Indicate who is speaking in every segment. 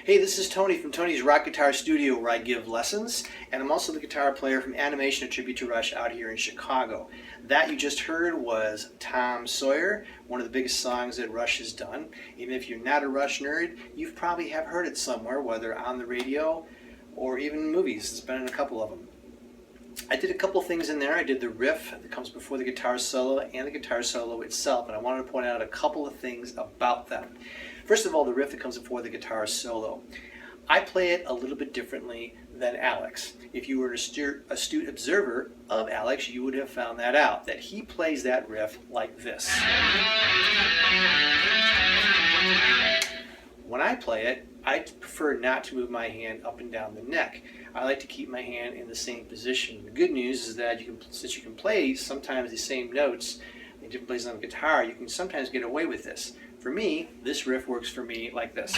Speaker 1: Hey, this is Tony from Tony's Rock Guitar Studio, where I give lessons, and I'm also the guitar player from Animation, a tribute to Rush, out here in Chicago. That you just heard was Tom Sawyer, one of the biggest songs that Rush has done. Even if you're not a Rush nerd, you probably have heard it somewhere, whether on the radio or even in movies. It's been in a couple of them. I did a couple things in there. I did the riff that comes before the guitar solo and the guitar solo itself, and I wanted to point out a couple of things about them. First of all, the riff that comes before the guitar solo. I play it a little bit differently than Alex. If you were an astute observer of Alex, you would have found that out, that he plays that riff like this. When I play it, I prefer not to move my hand up and down the neck. I like to keep my hand in the same position. The good news is that since you can play sometimes the same notes in different places on the guitar, you can sometimes get away with this. For me, this riff works for me like this.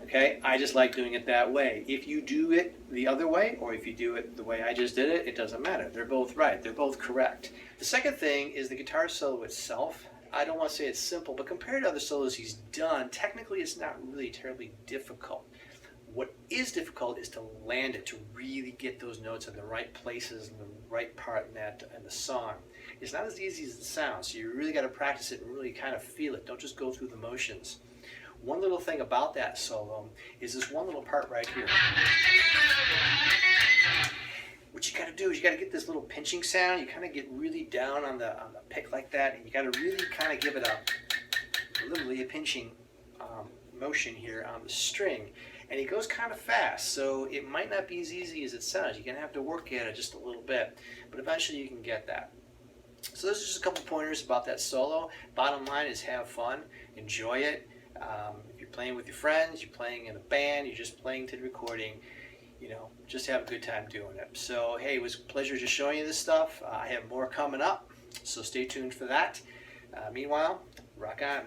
Speaker 1: Okay, I just like doing it that way. If you do it the other way, or if you do it the way I just did it, it doesn't matter. They're both right. They're both correct. The second thing is the guitar solo itself. I don't want to say it's simple, but compared to other solos he's done, technically it's not really terribly difficult. What is difficult is to land it, to really get those notes in the right places and the right part in the song. It's not as easy as it sounds, so you really got to practice it and really kind of feel it. Don't just go through the motions. One little thing about that solo is this one little part right here. What you got to do is you got to get this little pinching sound. You kind of get really down on the pick like that, and you got to really kind of give it literally a pinching motion here on the string. And it goes kind of fast, so it might not be as easy as it sounds. You're going to have to work at it just a little bit, but eventually you can get that. So those are just a couple pointers about that solo. Bottom line is have fun, enjoy it. If you're playing with your friends, you're playing in a band, you're just playing to the recording, just have a good time doing it. So hey, it was a pleasure just showing you this stuff. I have more coming up, so stay tuned for that. Meanwhile, rock on.